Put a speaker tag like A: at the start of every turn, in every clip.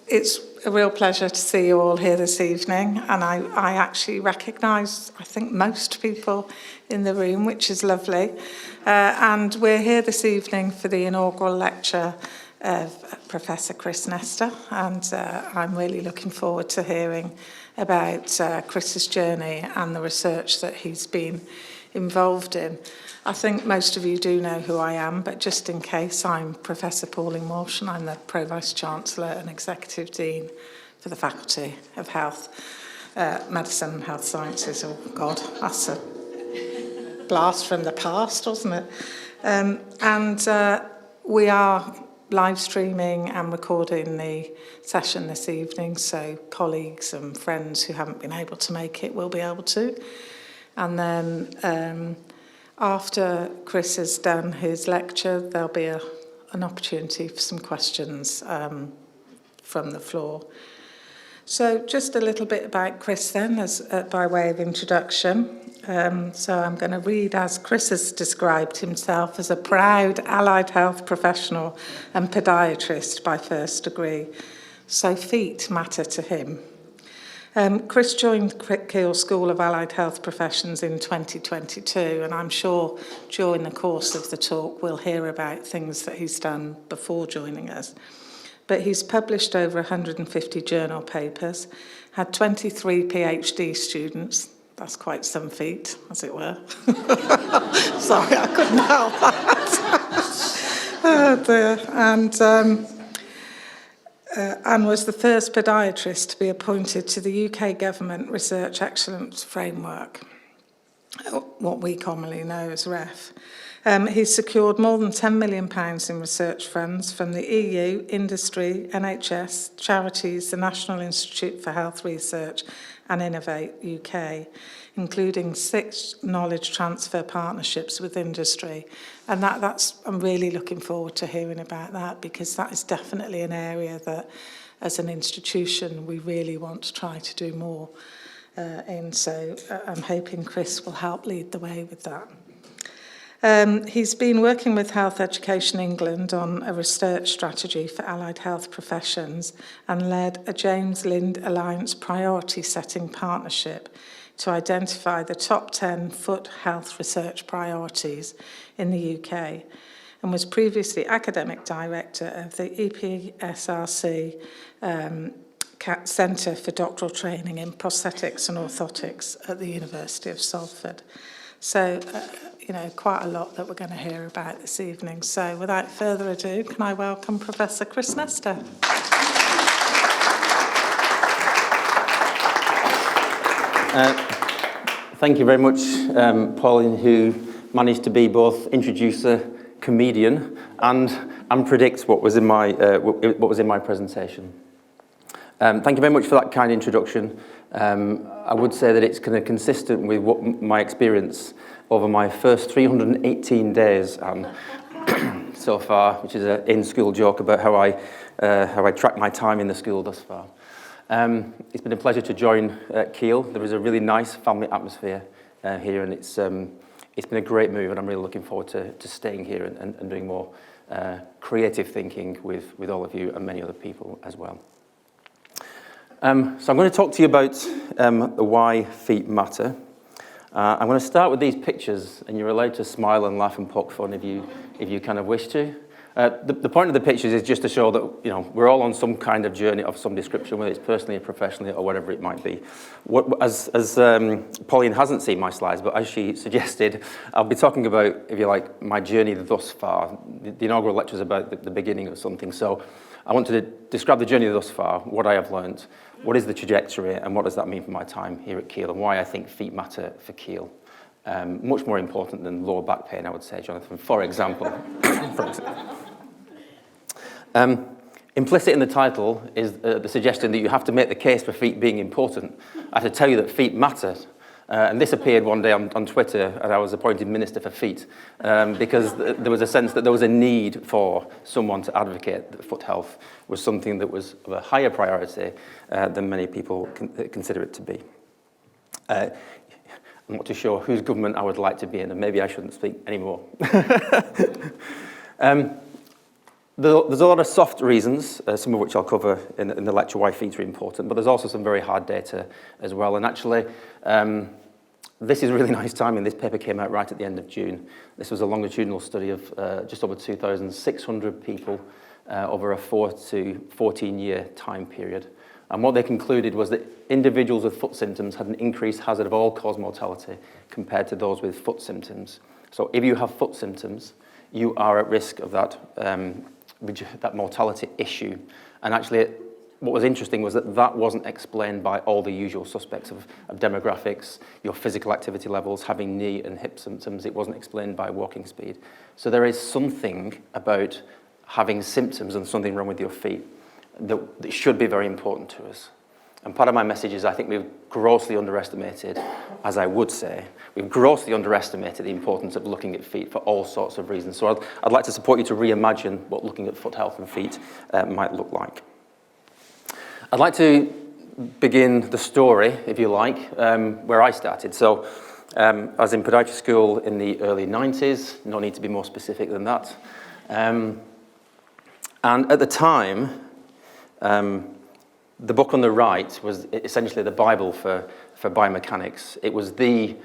A: It's a real pleasure to see you all here this evening, and I actually recognise, I think, most people in the room, which is lovely. And we're here this evening for the inaugural lecture of Professor Chris Nesta, and I'm really looking forward to hearing about Chris's journey and the research that he's been involved in. I think most of you do know who I am, but just in case, I'm Professor Pauline Walsh, and I'm the Pro-Vice Chancellor and Executive Dean for the Faculty of Health, Medicine and Health Sciences. Oh God, that's a blast from the past, wasn't it? We are live streaming and recording the session this evening, so colleagues and friends who haven't been able to make it will be able to. And then after Chris has done his lecture, there'll be an opportunity for some questions from the floor. So just a little bit about Chris then, as by way of introduction. So I'm going to read as Chris has described himself as a proud allied health professional and podiatrist by first degree. So feet matter to him. Chris joined Keele School of Allied Health Professions in 2022, and I'm sure during the course of the talk we'll hear about things that he's done before joining us. But he's published over 150 journal papers, had 23 PhD students. That's quite some feat, as it were. Sorry, I couldn't help that. Oh dear. And was the first podiatrist to be appointed to the UK Government Research Excellence Framework, what we commonly know as REF. He's secured more than £10 million in research funds from the EU, industry, NHS, charities, the National Institute for Health Research and Innovate UK, including 6 knowledge transfer partnerships with industry. And I'm really looking forward to hearing about that, because that is definitely an area that, as an institution, we really want to try to do more in. So I'm hoping Chris will help lead the way with that. He's been working with Health Education England on a research strategy for allied health professions and led a James Lind Alliance priority setting partnership to identify the top 10 foot health research priorities in the UK, and was previously academic director of the EPSRC Centre for Doctoral Training in Prosthetics and Orthotics at the University of Salford. So, quite a lot that we're going to hear about this evening. So, without further ado, can I welcome Professor Chris Nesta?
B: Thank you very much, Pauline, who managed to be both introducer, comedian, and predict what was in my presentation. Thank you very much for that kind introduction. I would say that it's kind of consistent with what my experience over my first 318 days so far, which is an in-school joke about how I track my time in the school thus far. It's been a pleasure to join Keele. There is a really nice family atmosphere here, and it's been a great move, and I'm really looking forward to staying here and doing more creative thinking with all of you and many other people as well. So I'm going to talk to you about why feet matter. I'm going to start with these pictures, and you're allowed to smile and laugh and poke fun if you kind of wish to. The point of the pictures is just to show that we're all on some kind of journey of some description, whether it's personally or professionally or whatever it might be. As Pauline hasn't seen my slides, but as she suggested, I'll be talking about, if you like, my journey thus far. The inaugural lecture is about the beginning of something, so I want to describe the journey thus far, what I have learned, what is the trajectory, and what does that mean for my time here at Keele, and why I think feet matter for Keele. Much more important than lower back pain, I would say, Jonathan, for example. Implicit in the title is the suggestion that you have to make the case for feet being important. I have to tell you that feet matter. And this appeared one day on Twitter, and I was appointed Minister for Feet, because there was a sense that there was a need for someone to advocate that foot health was something that was of a higher priority than many people consider it to be. I'm not too sure whose government I would like to be in, and maybe I shouldn't speak anymore. There's a lot of soft reasons, some of which I'll cover in the lecture, why feet are important, but there's also some very hard data as well. And actually, this is really nice timing. This paper came out right at the end of June. This was a longitudinal study of just over 2,600 people over a 4 to 14-year time period. And what they concluded was that individuals with foot symptoms had an increased hazard of all-cause mortality compared to those with foot symptoms. So if you have foot symptoms, you are at risk of that mortality issue. And actually, what was interesting was that wasn't explained by all the usual suspects of demographics, your physical activity levels, having knee and hip symptoms. It wasn't explained by walking speed. So there is something about having symptoms and something wrong with your feet that should be very important to us. And part of my message is I think we've grossly underestimated, as I would say, we've grossly underestimated the importance of looking at feet for all sorts of reasons. So I'd like to support you to reimagine what looking at foot health and feet might look like. I'd like to begin the story, if you like, where I started. So I was in podiatry school in the early 90s. No need to be more specific than that. And at the time, the book on the right was essentially the Bible for biomechanics. It was the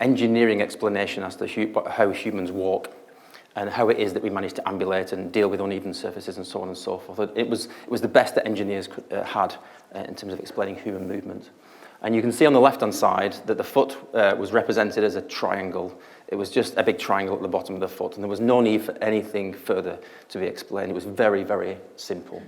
B: engineering explanation as to how humans walk and how it is that we manage to ambulate and deal with uneven surfaces and so on and so forth. It was the best that engineers had in terms of explaining human movement. And you can see on the left-hand side that the foot was represented as a triangle. It was just a big triangle at the bottom of the foot, and there was no need for anything further to be explained. It was very, very simple.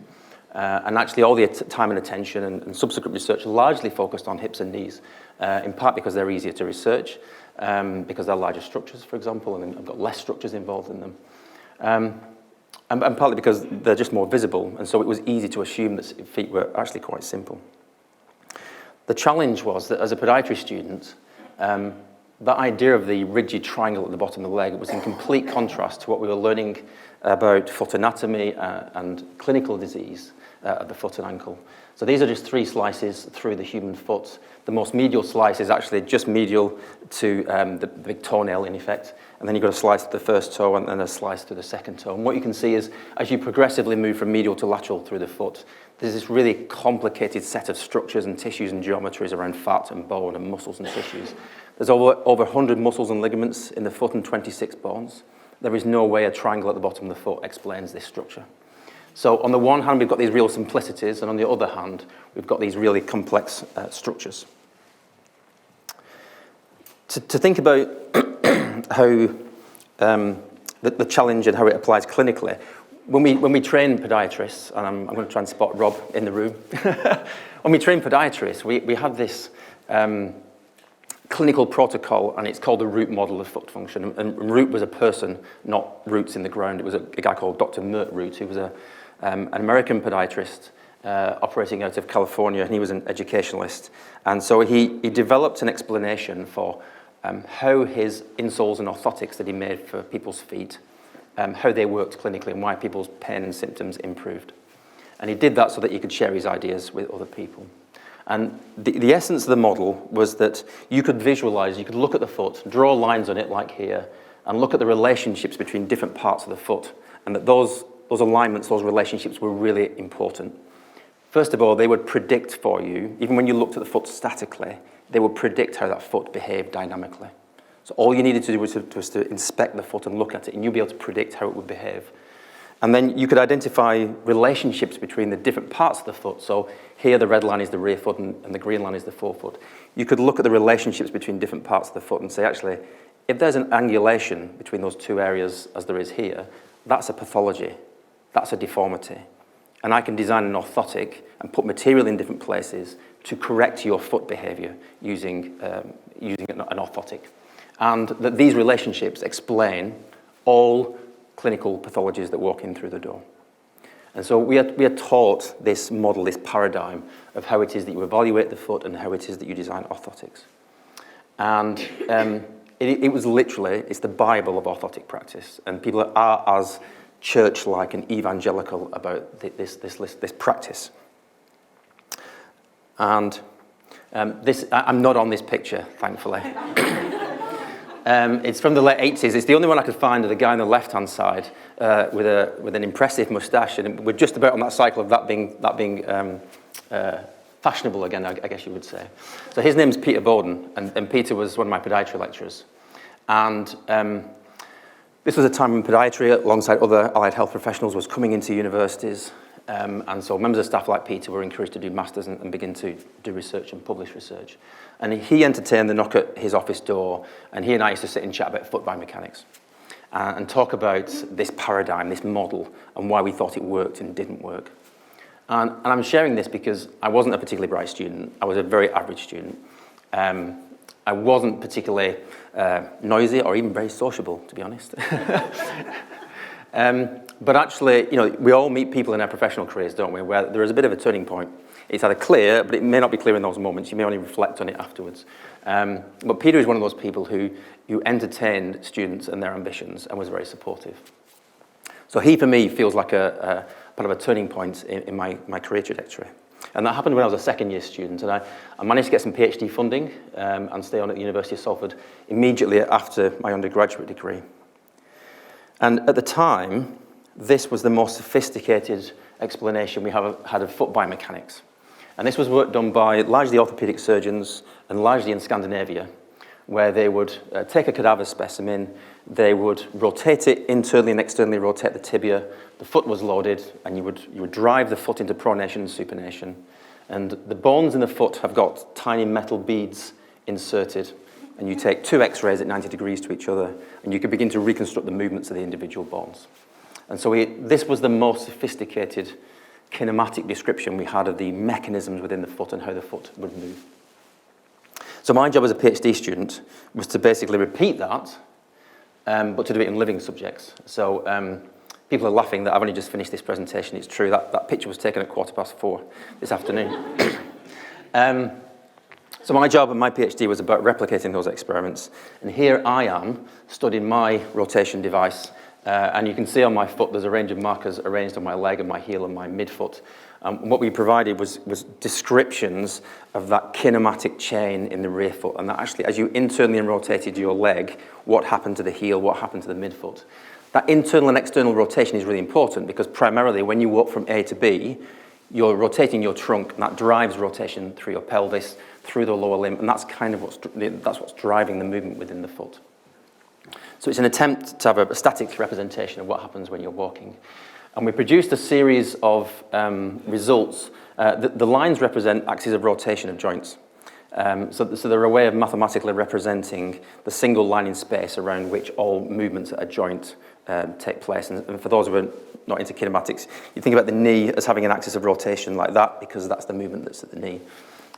B: And actually all the time and attention and subsequent research largely focused on hips and knees, in part because they're easier to research, because they're larger structures, for example, and I've got less structures involved in them. And partly because they're just more visible, and so it was easy to assume that feet were actually quite simple. The challenge was that as a podiatry student, that idea of the rigid triangle at the bottom of the leg was in complete contrast to what we were learning about foot anatomy and clinical disease of the foot and ankle. So these are just 3 slices through the human foot. The most medial slice is actually just medial to the big toenail, in effect. And then you've got a slice to the first toe and then a slice to the second toe. And what you can see is, as you progressively move from medial to lateral through the foot, there's this really complicated set of structures and tissues and geometries around fat and bone and muscles and tissues. There's over 100 muscles and ligaments in the foot and 26 bones. There is no way a triangle at the bottom of the foot explains this structure. So on the one hand, we've got these real simplicities, and on the other hand, we've got these really complex structures. To think about how the challenge and how it applies clinically, when we train podiatrists, and I'm going to try and spot Rob in the room. When we train podiatrists, we have this clinical protocol, and it's called the Root model of foot function. And Root was a person, not roots in the ground. It was a guy called Dr. Mert Root, who was an American podiatrist operating out of California, and he was an educationalist. And so he developed an explanation for how his insoles and orthotics that he made for people's feet, how they worked clinically and why people's pain and symptoms improved. And he did that so that he could share his ideas with other people. And the essence of the model was that you could visualize, you could look at the foot, draw lines on it like here, and look at the relationships between different parts of the foot, and that those alignments, those relationships were really important. First of all, they would predict for you, even when you looked at the foot statically, they would predict how that foot behaved dynamically. So all you needed to do was to inspect the foot and look at it, and you'd be able to predict how it would behave. And then you could identify relationships between the different parts of the foot. So here the red line is the rear foot and the green line is the forefoot. You could look at the relationships between different parts of the foot and say, actually, if there's an angulation between those 2 areas as there is here, that's a pathology, that's a deformity. And I can design an orthotic and put material in different places to correct your foot behavior using an orthotic. And that these relationships explain all clinical pathologies that walk in through the door. And so we are taught this model, this paradigm of how it is that you evaluate the foot and how it is that you design orthotics. And it was literally, it's the Bible of orthotic practice. And people are as church-like and evangelical about this practice. And I'm not on this picture, thankfully. It's from the late 80s. It's the only one I could find of the guy on the left-hand side with an impressive moustache, and we're just about on that cycle of that being fashionable again, I guess you would say. So his name's Peter Bowden, and Peter was one of my podiatry lecturers. And this was a time when podiatry, alongside other allied health professionals, was coming into universities. And so members of staff like Peter were encouraged to do masters and begin to do research and publish research. And he entertained the knock at his office door, and he and I used to sit and chat about foot biomechanics and talk about this paradigm, this model, and why we thought it worked and didn't work. And I'm sharing this because I wasn't a particularly bright student. I was a very average student. I wasn't particularly noisy or even very sociable, to be honest. But actually, you know, we all meet people in our professional careers, don't we, where there is a bit of a turning point. It's either clear, but it may not be clear in those moments. You may only reflect on it afterwards. But Peter is one of those people who entertained students and their ambitions and was very supportive. So he, for me, feels like a part of a turning point in my career trajectory. And that happened when I was a second-year student, and I managed to get some PhD funding and stay on at the University of Salford immediately after my undergraduate degree. And at the time, this was the most sophisticated explanation we had of foot biomechanics. And this was work done by largely orthopedic surgeons and largely in Scandinavia, where they would take a cadaver specimen, they would rotate it internally and externally, rotate the tibia, the foot was loaded, and you would drive the foot into pronation and supination. And the bones in the foot have got tiny metal beads inserted, and you take two x-rays at 90 degrees to each other, and you can begin to reconstruct the movements of the individual bones. And so this was the most sophisticated kinematic description we had of the mechanisms within the foot and how the foot would move. So my job as a PhD student was to basically repeat that, but to do it in living subjects. So people are laughing that I've only just finished this presentation. It's true, that picture was taken at 4:15 this afternoon. So my job and my PhD was about replicating those experiments. And here I am, studying my rotation device. And you can see on my foot there's a range of markers arranged on my leg and my heel and my midfoot. What we provided was descriptions of that kinematic chain in the rear foot, and that actually, as you internally rotated your leg, what happened to the heel, what happened to the midfoot. That internal and external rotation is really important because primarily when you walk from A to B, you're rotating your trunk, and that drives rotation through your pelvis, through the lower limb, and that's kind of what's driving the movement within the foot. So it's an attempt to have a static representation of what happens when you're walking. And we produced a series of results. The lines represent axes of rotation of joints. So they're a way of mathematically representing the single line in space around which all movements at a joint take place. And for those who are not into kinematics, you think about the knee as having an axis of rotation like that because that's the movement that's at the knee.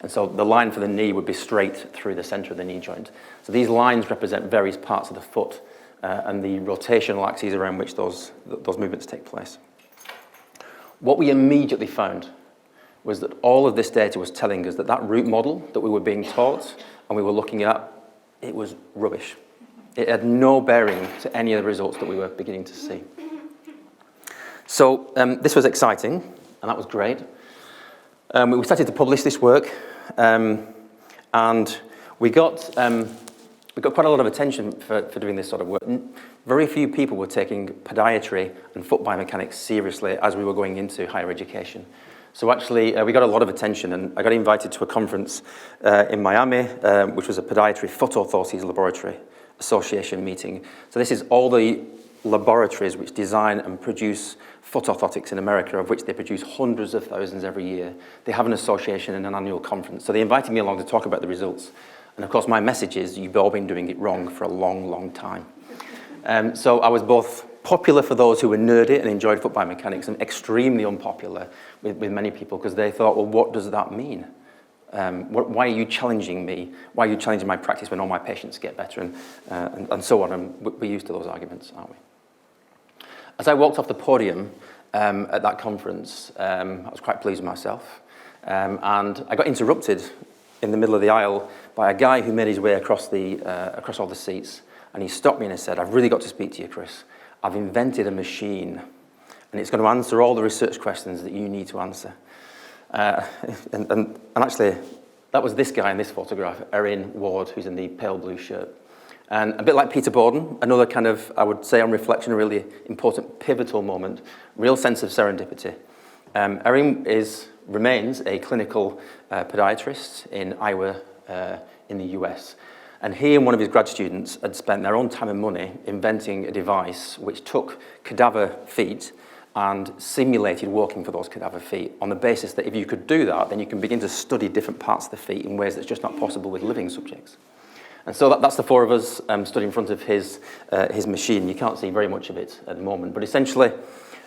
B: And so the line for the knee would be straight through the center of the knee joint. So these lines represent various parts of the foot and the rotational axes around which those movements take place. What we immediately found was that all of this data was telling us that that root model that we were being taught and we were looking at, it was rubbish. It had no bearing to any of the results that we were beginning to see. So this was exciting, and that was great. We started to publish this work, and we got quite a lot of attention for doing this sort of work. Very few people were taking podiatry and foot biomechanics seriously as we were going into higher education. So actually, we got a lot of attention, and I got invited to a conference in Miami, which was a Podiatry Foot Orthoses Laboratory Association meeting. So this is all the laboratories which design and produce foot orthotics in America, of which they produce hundreds of thousands every year. They have an association and an annual conference. So they invited me along to talk about the results. And of course, my message is, you've all been doing it wrong for a long, long time. So I was both popular for those who were nerdy and enjoyed foot biomechanics, and extremely unpopular with many people because they thought, well, what does that mean? Why are you challenging me? Why are you challenging my practice when all my patients get better, and so on? And we're used to those arguments, aren't we? As I walked off the podium at that conference, I was quite pleased with myself, and I got interrupted in the middle of the aisle by a guy who made his way across all the seats, and he stopped me and he said, "I've really got to speak to you, Chris. I've invented a machine, and it's going to answer all the research questions that you need to answer." And actually, that was this guy in this photograph, Erin Ward, who's in the pale blue shirt. And a bit like Peter Borden, another kind of, I would say on reflection, a really important pivotal moment, real sense of serendipity. Erin remains a clinical podiatrist in Iowa in the US. And he and one of his grad students had spent their own time and money inventing a device which took cadaver feet and simulated walking for those cadaver feet on the basis that if you could do that, then you can begin to study different parts of the feet in ways that's just not possible with living subjects. And so that's the four of us stood in front of his machine. You can't see very much of it at the moment, but essentially,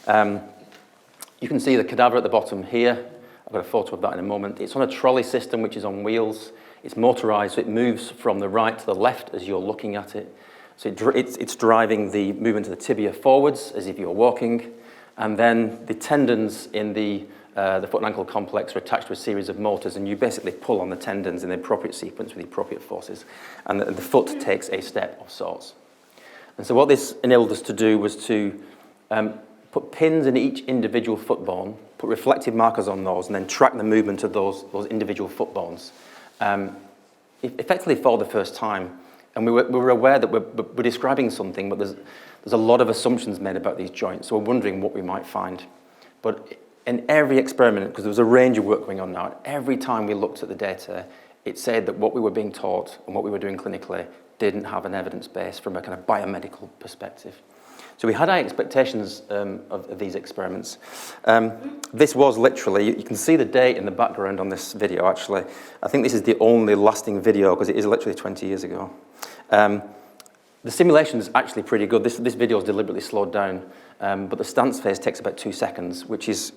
B: you can see the cadaver at the bottom here. I've got a photo of that in a moment. It's on a trolley system which is on wheels. It's motorized, so it moves from the right to the left as you're looking at it. So it's driving the movement of the tibia forwards as if you're walking. And then the tendons in the foot and ankle complex are attached to a series of motors, and you basically pull on the tendons in the appropriate sequence with the appropriate forces. And the foot takes a step of sorts. And so what this enabled us to do was to put pins in each individual foot bone, put reflective markers on those, and then track the movement of those individual foot bones. Effectively for the first time. And we were aware that we're describing something, but there's a lot of assumptions made about these joints, so we're wondering what we might find. But in every experiment, because there was a range of work going on now, every time we looked at the data, it said that what we were being taught and what we were doing clinically didn't have an evidence base from a kind of biomedical perspective. So we had high expectations of these experiments. This was literally, you can see the date in the background on this video actually. I think this is the only lasting video because it is literally 20 years ago. The simulation is actually pretty good. This video is deliberately slowed down, but the stance phase takes about 2 seconds, which is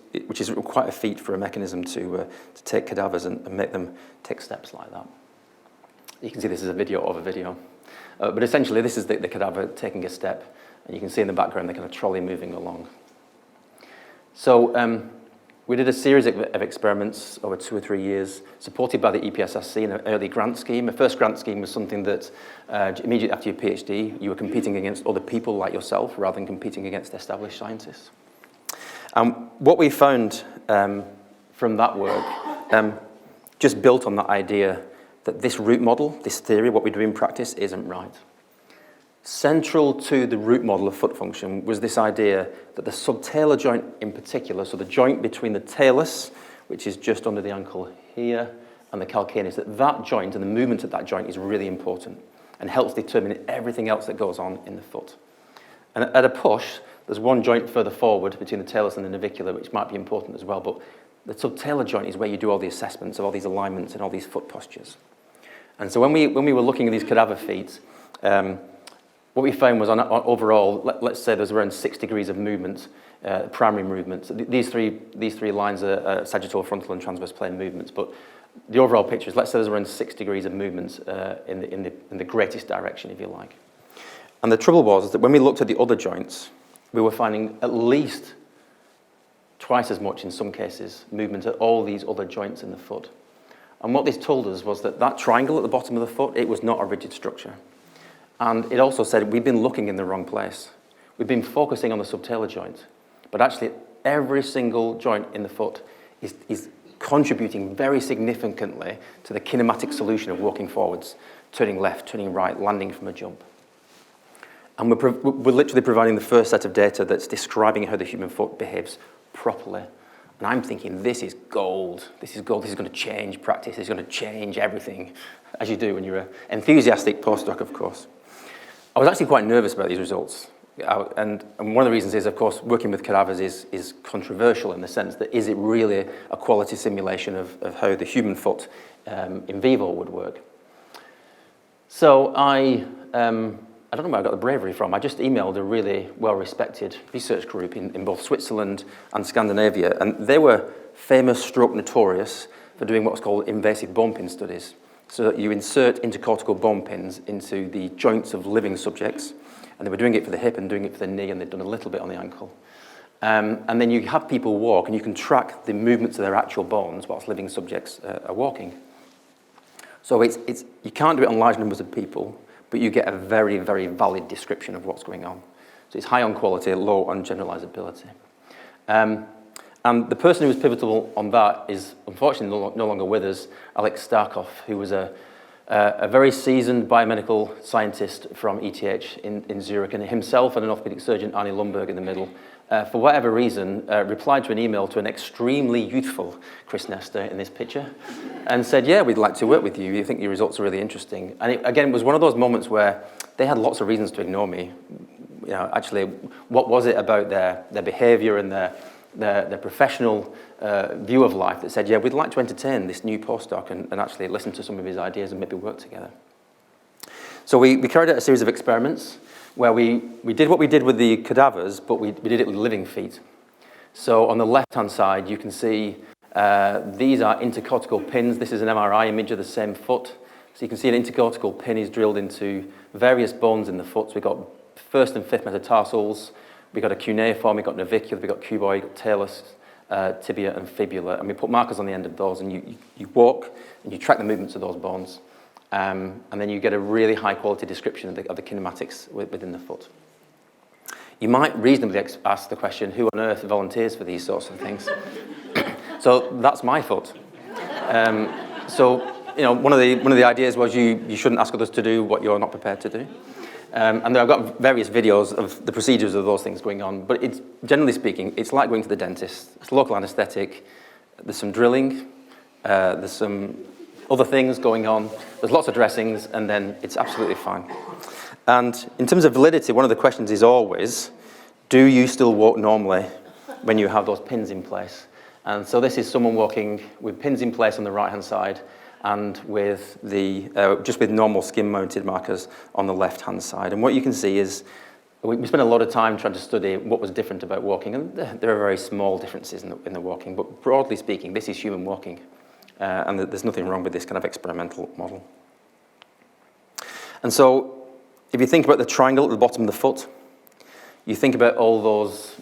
B: quite a feat for a mechanism to take cadavers and make them take steps like that. You can see this is a video of a video. But essentially this is the cadaver taking a step. And you can see in the background the kind of trolley moving along. So we did a series of experiments over 2 or 3 years, supported by the EPSSC in an early grant scheme. The first grant scheme was something that immediately after your PhD, you were competing against other people like yourself rather than competing against established scientists. What we found from that work just built on that idea that this root model, this theory, what we do in practice, isn't right. Central to the root model of foot function was this idea that the subtalar joint in particular, so the joint between the talus, which is just under the ankle here, and the calcaneus, that joint and the movement of that joint is really important and helps determine everything else that goes on in the foot. And at a push, there's one joint further forward between the talus and the navicular, which might be important as well, but the subtalar joint is where you do all the assessments of all these alignments and all these foot postures. And so when we were looking at these cadaver feet, what we found was on overall, let's say there's around 6 degrees of movement, primary movements. These three lines are sagittal, frontal, and transverse plane movements. But the overall picture is, let's say there's around 6 degrees of movement in the greatest direction, if you like. And the trouble was that when we looked at the other joints, we were finding at least twice as much, in some cases, movement at all these other joints in the foot. And what this told us was that triangle at the bottom of the foot, it was not a rigid structure. And it also said we've been looking in the wrong place. We've been focusing on the subtalar joint, but actually every single joint in the foot is contributing very significantly to the kinematic solution of walking forwards, turning left, turning right, landing from a jump. And we're literally providing the first set of data that's describing how the human foot behaves properly. And I'm thinking, this is gold. This is gold. This is going to change practice. This is going to change everything, as you do when you're an enthusiastic postdoc, of course. I was actually quite nervous about these results. And one of the reasons is, of course, working with cadavers is controversial in the sense that is it really a quality simulation of how the human foot in vivo would work? So I don't know where I got the bravery from. I just emailed a really well-respected research group in both Switzerland and Scandinavia, and they were famous, stroke notorious, for doing what's called invasive bone pin studies. So that you insert intercortical bone pins into the joints of living subjects, and they were doing it for the hip and doing it for the knee, and they'd done a little bit on the ankle. And then you have people walk, and you can track the movements of their actual bones whilst living subjects are walking. So you can't do it on large numbers of people, but you get a very, very valid description of what's going on. So it's high on quality, low on generalizability. And the person who was pivotal on that is unfortunately no longer with us, Alex Starkov, who was a a very seasoned biomedical scientist from ETH in Zurich, and himself and an orthopedic surgeon, Arnie Lundberg, in the middle, for whatever reason, replied to an email to an extremely youthful Chris Nestor in this picture and said, yeah, we'd like to work with you. We think your results are really interesting. And it, again, was one of those moments where they had lots of reasons to ignore me. You know, actually, what was it about their behavior and their professional view of life that said, yeah, we'd like to entertain this new postdoc and actually listen to some of his ideas and maybe work together. So we carried out a series of experiments where we did what we did with the cadavers, but we did it with living feet. So on the left-hand side, you can see these are intercortical pins. This is an MRI image of the same foot. So you can see an intercortical pin is drilled into various bones in the foot. So we've got first and fifth metatarsals, we've got a cuneiform, we've got navicular, we've got cuboid, we've got talus, tibia and fibula, and we put markers on the end of those, and you walk and you track the movements of those bones. And then you get a really high-quality description of the kinematics within the foot. You might reasonably ask the question, who on earth volunteers for these sorts of things? So that's my foot. So you know, one of the ideas was you shouldn't ask others to do what you're not prepared to do. And I've got various videos of the procedures of those things going on, but it's, generally speaking, it's like going to the dentist. It's local anesthetic, there's some drilling, there's some other things going on, there's lots of dressings, and then it's absolutely fine. And in terms of validity, one of the questions is always, do you still walk normally when you have those pins in place? And so this is someone walking with pins in place on the right-hand side, and with just with normal skin-mounted markers on the left-hand side. And what you can see is we spent a lot of time trying to study what was different about walking, and there are very small differences in the walking, but broadly speaking, this is human walking, and there's nothing wrong with this kind of experimental model. And so if you think about the triangle at the bottom of the foot, you think about all those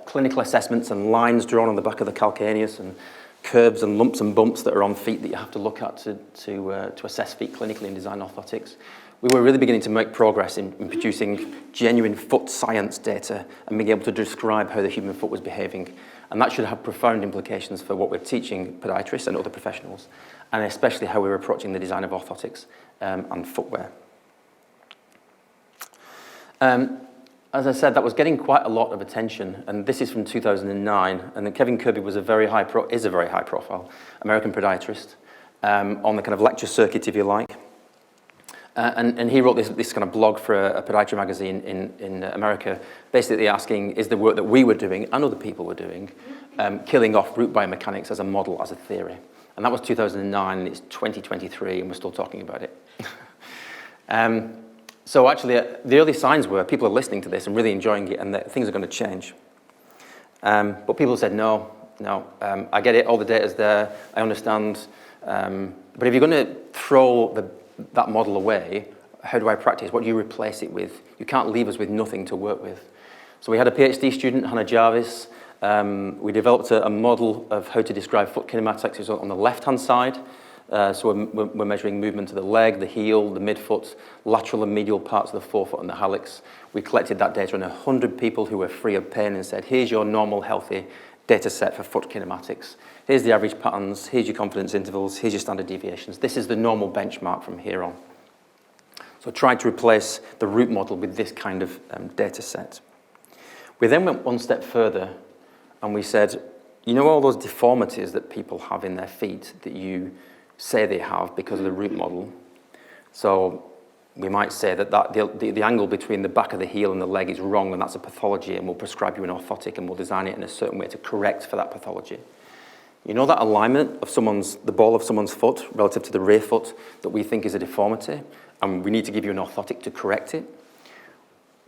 B: clinical assessments and lines drawn on the back of the calcaneus and curves and lumps and bumps that are on feet that you have to look at to assess feet clinically and design orthotics. We were really beginning to make progress in producing genuine foot science data and being able to describe how the human foot was behaving. And that should have profound implications for what we're teaching podiatrists and other professionals, and especially how we're approaching the design of orthotics and footwear. As I said, that was getting quite a lot of attention, and this is from 2009. And then Kevin Kirby was a very high profile American podiatrist on the kind of lecture circuit, if you like. And he wrote this kind of blog for a podiatry magazine in America, basically asking, is the work that we were doing and other people were doing killing off root biomechanics as a model, as a theory? And that was 2009, and it's 2023, and we're still talking about it. So actually, the early signs were people are listening to this and really enjoying it, and that things are going to change. But people said, no, I get it, all the data's there, I understand. But if you're going to throw that model away, how do I practice? What do you replace it with? You can't leave us with nothing to work with. So we had a PhD student, Hannah Jarvis. We developed a model of how to describe foot kinematics. It's on the left-hand side. So we're measuring movement of the leg, the heel, the midfoot, lateral and medial parts of the forefoot and the hallux. We collected that data on 100 people who were free of pain and said, here's your normal, healthy data set for foot kinematics. Here's the average patterns, here's your confidence intervals, here's your standard deviations. This is the normal benchmark from here on. So trying to replace the root model with this kind of data set. We then went one step further and we said, you know all those deformities that people have in their feet that you say they have because of the root model? So we might say that the angle between the back of the heel and the leg is wrong, and that's a pathology, and we'll prescribe you an orthotic and we'll design it in a certain way to correct for that pathology. You know that alignment of the ball of someone's foot relative to the rear foot that we think is a deformity, and we need to give you an orthotic to correct it?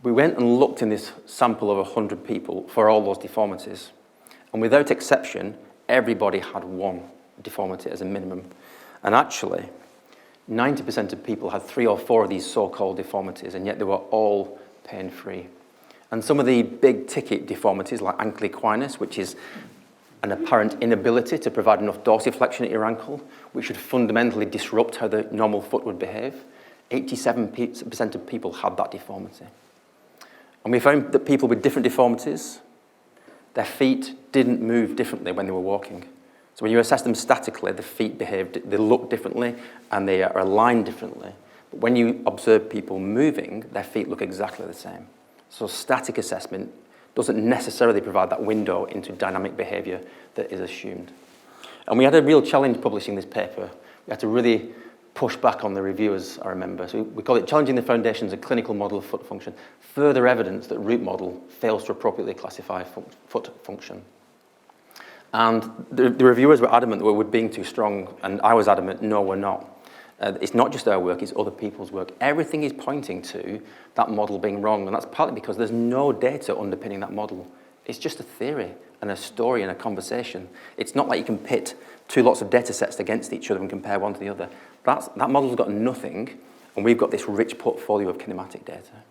B: We went and looked in this sample of 100 people for all those deformities, and without exception, everybody had one deformity as a minimum. And actually, 90% of people had 3 or 4 of these so-called deformities, and yet they were all pain-free. And some of the big-ticket deformities, like ankle equinus, which is an apparent inability to provide enough dorsiflexion at your ankle, which should fundamentally disrupt how the normal foot would behave, 87% of people had that deformity. And we found that people with different deformities, their feet didn't move differently when they were walking. So when you assess them statically, the feet they look differently and they are aligned differently. But when you observe people moving, their feet look exactly the same. So static assessment doesn't necessarily provide that window into dynamic behavior that is assumed. And we had a real challenge publishing this paper. We had to really push back on the reviewers, I remember. So we call it Challenging the Foundations, a Clinical Model of Foot Function. Further evidence that root model fails to appropriately classify foot function. And the reviewers were adamant that we were being too strong, and I was adamant, no, we're not. It's not just our work, it's other people's work. Everything is pointing to that model being wrong, and that's partly because there's no data underpinning that model. It's just a theory and a story and a conversation. It's not like you can pit two lots of data sets against each other and compare one to the other. That model's got nothing, and we've got this rich portfolio of kinematic data.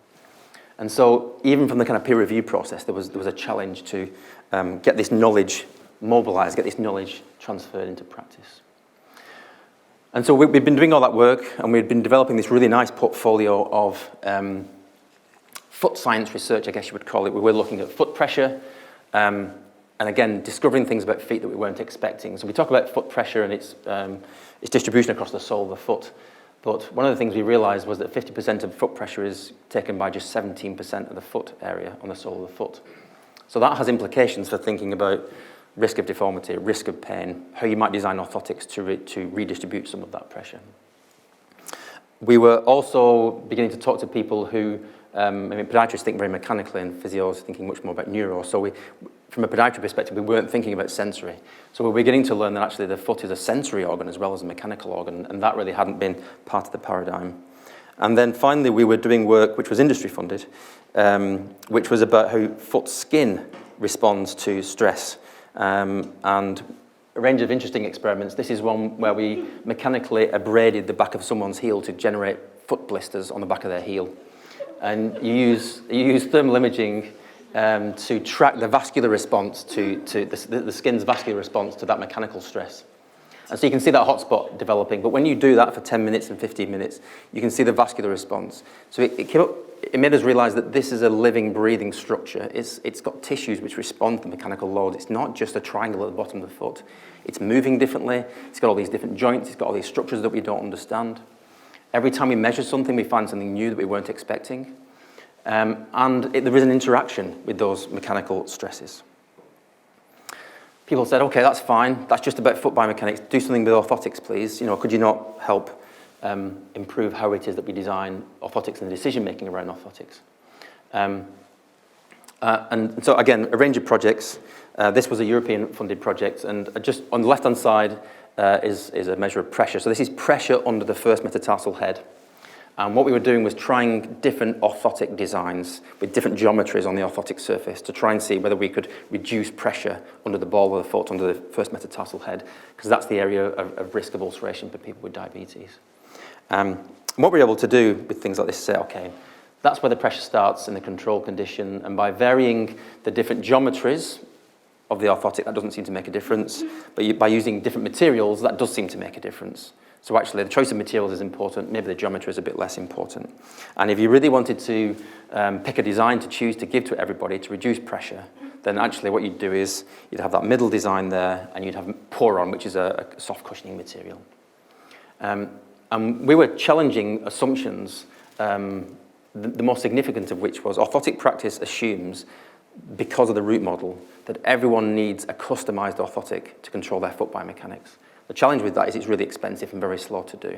B: And so even from the kind of peer review process, there was a challenge to get this knowledge mobilized, get this knowledge transferred into practice. And so we've been doing all that work, and we've been developing this really nice portfolio of foot science research, I guess you would call it. We were looking at foot pressure, and again, discovering things about feet that we weren't expecting. So we talk about foot pressure and its distribution across the sole of the foot. But one of the things we realized was that 50% of foot pressure is taken by just 17% of the foot area on the sole of the foot. So that has implications for thinking about risk of deformity, risk of pain, how you might design orthotics to redistribute some of that pressure. We were also beginning to talk to people who, podiatrists think very mechanically and physios thinking much more about neuro. So from a podiatry perspective, we weren't thinking about sensory. So we're beginning to learn that actually the foot is a sensory organ as well as a mechanical organ, and that really hadn't been part of the paradigm. And then finally, we were doing work which was industry funded, which was about how foot skin responds to stress. And a range of interesting experiments. This is one where we mechanically abraded the back of someone's heel to generate foot blisters on the back of their heel. And you use thermal imaging to track the vascular response to the skin's vascular response to that mechanical stress. And so you can see that hotspot developing, but when you do that for 10 minutes and 15 minutes, you can see the vascular response. So it made us realize that this is a living, breathing structure. It's got tissues which respond to mechanical load. It's not just a triangle at the bottom of the foot. It's moving differently. It's got all these different joints. It's got all these structures that we don't understand. Every time we measure something, we find something new that we weren't expecting. There is an interaction with those mechanical stresses. People said, okay, that's fine. That's just about foot biomechanics. Do something with orthotics, please. Could you not help improve how it is that we design orthotics and decision-making around orthotics? And so, again, a range of projects. This was a European-funded project, and just on the left-hand side is a measure of pressure. So this is pressure under the first metatarsal head. And what we were doing was trying different orthotic designs with different geometries on the orthotic surface to try and see whether we could reduce pressure under the ball of the foot, under the first metatarsal head, because that's the area of risk of ulceration for people with diabetes. And what we're able to do with things like this is say, okay, that's where the pressure starts in the control condition, and by varying the different geometries of the orthotic, that doesn't seem to make a difference, but by using different materials, that does seem to make a difference. So actually, the choice of materials is important. Maybe the geometry is a bit less important. And if you really wanted to pick a design to choose to give to everybody to reduce pressure, then actually what you'd do is you'd have that middle design there, and you'd have Poron, which is a soft cushioning material. And we were challenging assumptions, the most significant of which was orthotic practice assumes, because of the root model, that everyone needs a customized orthotic to control their foot biomechanics. The challenge with that is it's really expensive and very slow to do.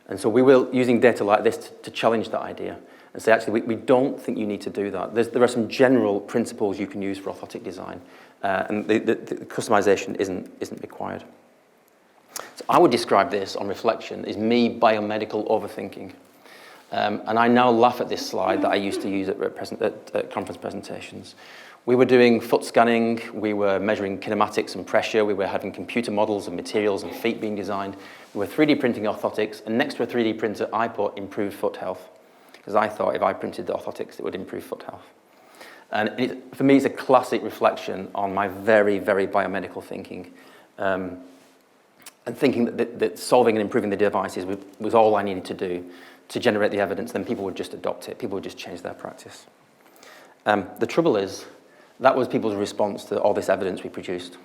B: And so we were using data like this to challenge that idea and say, actually, we don't think you need to do that. There are some general principles you can use for orthotic design, and the customization isn't required. So I would describe this, on reflection, as me biomedical overthinking. And I now laugh at this slide that I used to use at conference presentations. We were doing foot scanning, we were measuring kinematics and pressure, we were having computer models of materials and feet being designed, we were 3D printing orthotics, and next to a 3D printer, I put improved foot health, because I thought if I printed the orthotics, it would improve foot health. And for me, it's a classic reflection on my very, very biomedical thinking, and thinking that solving and improving the devices was all I needed to do to generate the evidence, then people would just adopt it, people would just change their practice. The trouble is, that was people's response to all this evidence we produced.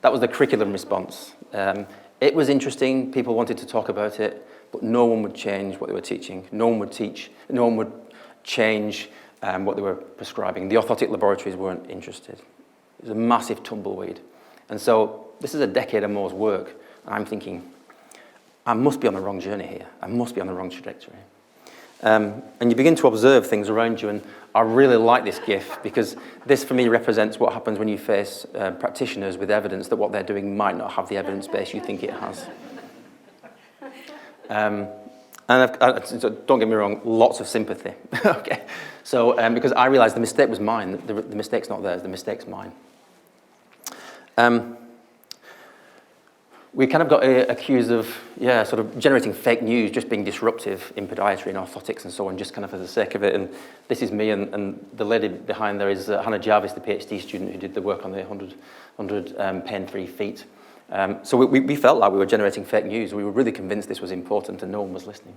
B: That was the curriculum response. It was interesting, people wanted to talk about it, but no one would change what they were teaching. No one would change what they were prescribing. The orthotic laboratories weren't interested. It was a massive tumbleweed. And so this is a decade or more's work. And I'm thinking, I must be on the wrong journey here. I must be on the wrong trajectory. And you begin to observe things around you, and I really like this GIF because this for me represents what happens when you face practitioners with evidence that what they're doing might not have the evidence base you think it has. So don't get me wrong, lots of sympathy. Okay, so because I realised the mistake was mine, the mistake's not theirs, the mistake's mine. We kind of got accused of, sort of generating fake news, just being disruptive in podiatry and orthotics and so on, just kind of for the sake of it. And this is me, and the lady behind there is Hannah Jarvis, the PhD student who did the work on the 100 pain-free feet. So we felt like we were generating fake news. We were really convinced this was important and no one was listening.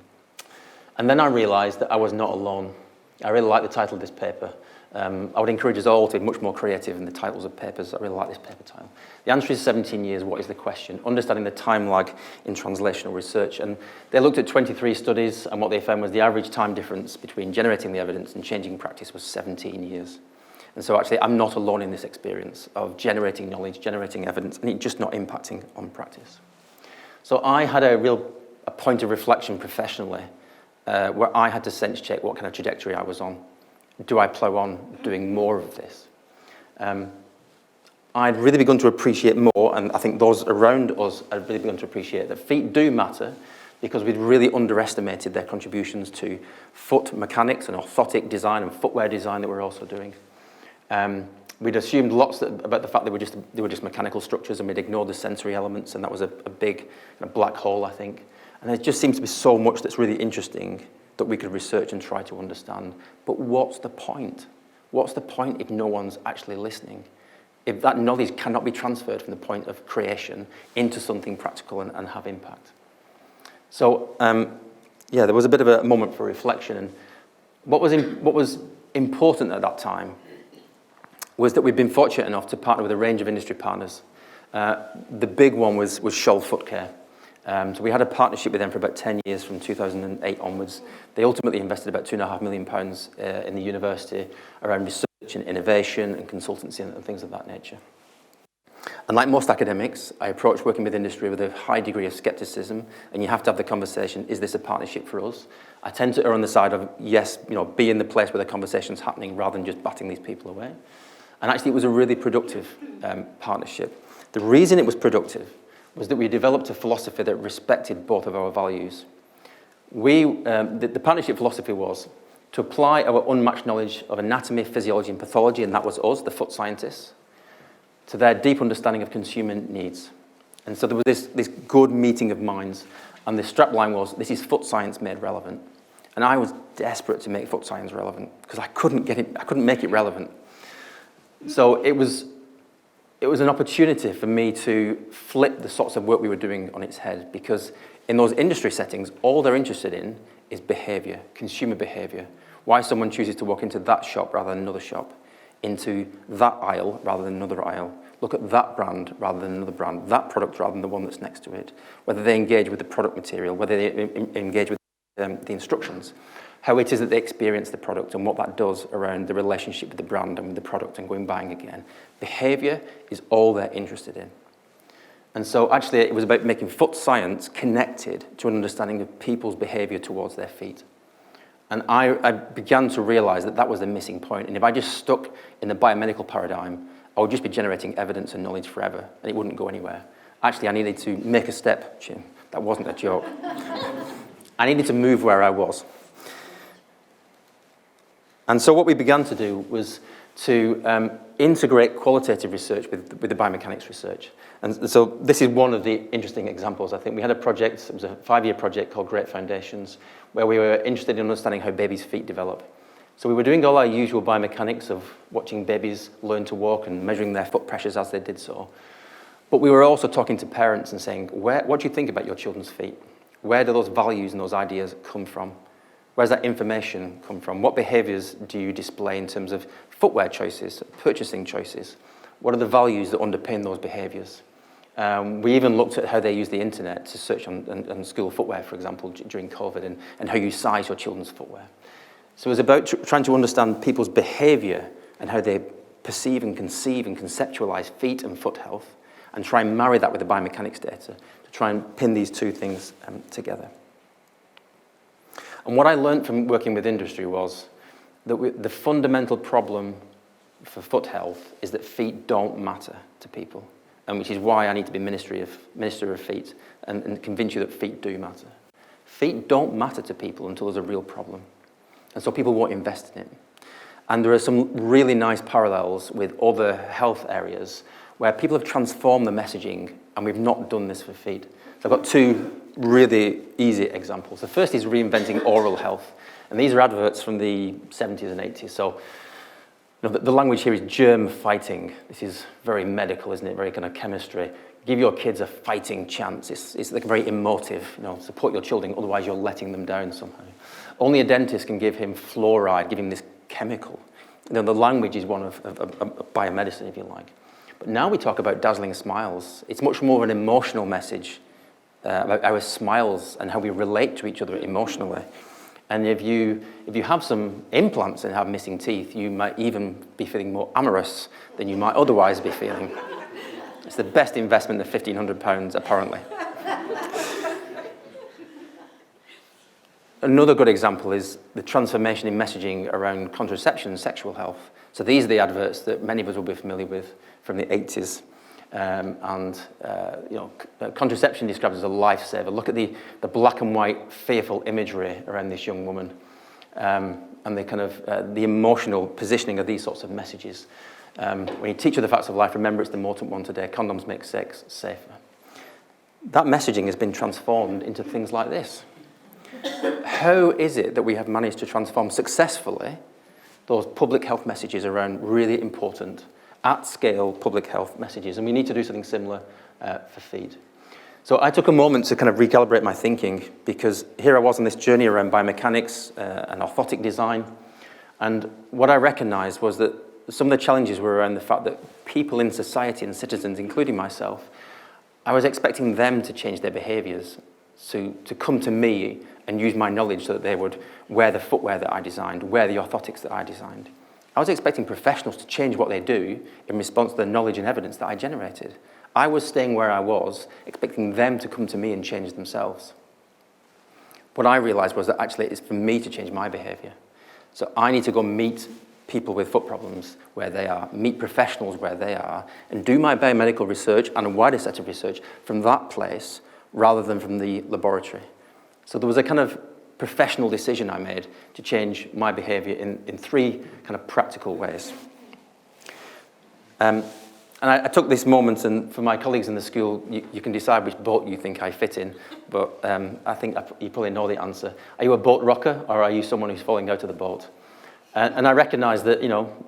B: And then I realised that I was not alone. I really like the title of this paper. I would encourage us all to be much more creative in the titles of papers. I really like this paper title. The answer is 17 years. What is the question? Understanding the time lag in translational research. And they looked at 23 studies, and what they found was the average time difference between generating the evidence and changing practice was 17 years. And so actually, I'm not alone in this experience of generating knowledge, generating evidence, and it just not impacting on practice. So I had a point of reflection professionally where I had to sense check what kind of trajectory I was on. Do I plough on doing more of this? I'd really begun to appreciate more, and I think those around us had really begun to appreciate that feet do matter because we'd really underestimated their contributions to foot mechanics and orthotic design and footwear design that we're also doing. We'd assumed lots about the fact they were just mechanical structures, and we'd ignored the sensory elements, and that was a big kind of black hole, I think. And there just seems to be so much that's really interesting that we could research and try to understand. But what's the point? What's the point if no one's actually listening? If that knowledge cannot be transferred from the point of creation into something practical and have impact. So, there was a bit of a moment for reflection. And what was important at that time was that we'd been fortunate enough to partner with a range of industry partners. The big one was Scholl Foot Care. So we had a partnership with them for about 10 years from 2008 onwards. They ultimately invested about £2.5 million in the university around research and innovation and consultancy and things of that nature. And like most academics, I approach working with industry with a high degree of skepticism, and you have to have the conversation, is this a partnership for us? I tend to err on the side of, yes, be in the place where the conversation's happening rather than just batting these people away. And actually it was a really productive partnership. The reason it was productive was that we developed a philosophy that respected both of our values. The partnership philosophy was to apply our unmatched knowledge of anatomy, physiology, and pathology, and that was us, the foot scientists, to their deep understanding of consumer needs. And so there was this good meeting of minds, and the strapline was, this is foot science made relevant. And I was desperate to make foot science relevant, because I couldn't make it relevant. So it was an opportunity for me to flip the sorts of work we were doing on its head, because in those industry settings, all they're interested in is behaviour, consumer behaviour. Why someone chooses to walk into that shop rather than another shop, into that aisle rather than another aisle, look at that brand rather than another brand, that product rather than the one that's next to it, whether they engage with the product material, whether they engage with the instructions, how it is that they experience the product and what that does around the relationship with the brand and with the product and going buying again. Behaviour is all they're interested in. And so actually it was about making foot science connected to an understanding of people's behaviour towards their feet. And I began to realise that was the missing point. And if I just stuck in the biomedical paradigm, I would just be generating evidence and knowledge forever, and it wouldn't go anywhere. Actually, I needed to make a step, Jim. That wasn't a joke. I needed to move where I was. And so what we began to do was to integrate qualitative research with the biomechanics research. And so this is one of the interesting examples, I think. We had a project, it was a 5-year project called Great Foundations, where we were interested in understanding how babies' feet develop. So we were doing all our usual biomechanics of watching babies learn to walk and measuring their foot pressures as they did so. But we were also talking to parents and saying, what do you think about your children's feet? Where do those values and those ideas come from? Where does that information come from? What behaviours do you display in terms of footwear choices, purchasing choices? What are the values that underpin those behaviours? We even looked at how they use the internet to search on school footwear, for example, during COVID, and how you size your children's footwear. So it was about trying to understand people's behavior and how they perceive and conceive and conceptualize feet and foot health, and try and marry that with the biomechanics data to try and pin these two things together. And what I learned from working with industry was that the fundamental problem for foot health is that feet don't matter to people, and which is why I need to be Minister of Feet and convince you that feet do matter. Feet don't matter to people until there's a real problem, and so people won't invest in it. And there are some really nice parallels with other health areas where people have transformed the messaging, and we've not done this for feet. So I've got two really easy examples. The first is reinventing oral health, and these are adverts from the 70s and 80s. So the language here is germ fighting. This is very medical, isn't it? Very kind of chemistry. Give your kids a fighting chance. It's like very emotive. Support your children, otherwise you're letting them down somehow. Only a dentist can give him fluoride, give him this chemical. The language is one of biomedicine, if you like. But now we talk about dazzling smiles. It's much more of an emotional message about our smiles and how we relate to each other emotionally. And if you have some implants and have missing teeth, you might even be feeling more amorous than you might otherwise be feeling. It's the best investment of £1,500, apparently. Another good example is the transformation in messaging around contraception and sexual health. So these are the adverts that many of us will be familiar with from the 80s. Contraception described as a lifesaver. Look at the black and white, fearful imagery around this young woman, and the emotional positioning of these sorts of messages. When you teach her the facts of life, remember it's the important one today. Condoms make sex safer. That messaging has been transformed into things like this. How is it that we have managed to transform successfully those public health messages around really important, at-scale public health messages? And we need to do something similar for feet. So I took a moment to kind of recalibrate my thinking, because here I was on this journey around biomechanics and orthotic design. And what I recognized was that some of the challenges were around the fact that people in society and citizens, including myself, I was expecting them to change their behaviors, to come to me and use my knowledge so that they would wear the footwear that I designed, wear the orthotics that I designed. I was expecting professionals to change what they do in response to the knowledge and evidence that I generated. I was staying where I was, expecting them to come to me and change themselves. What I realized was that actually it's for me to change my behavior. So I need to go meet people with foot problems where they are, meet professionals where they are, and do my biomedical research and a wider set of research from that place rather than from the laboratory. So there was a kind of professional decision I made to change my behavior in three kind of practical ways. And I took this moment, and for my colleagues in the school, you can decide which boat you think I fit in, but I think you probably know the answer. Are you a boat rocker, or are you someone who's falling out of the boat? And I recognise that,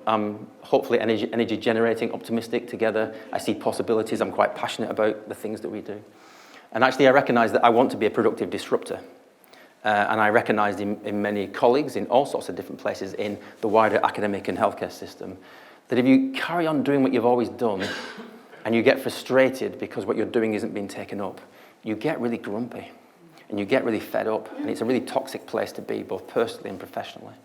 B: I'm hopefully energy generating, optimistic together. I see possibilities. I'm quite passionate about the things that we do. And actually, I recognise that I want to be a productive disruptor. And I recognised in many colleagues in all sorts of different places in the wider academic and healthcare system that if you carry on doing what you've always done and you get frustrated because what you're doing isn't being taken up, you get really grumpy and you get really fed up, and it's a really toxic place to be, both personally and professionally.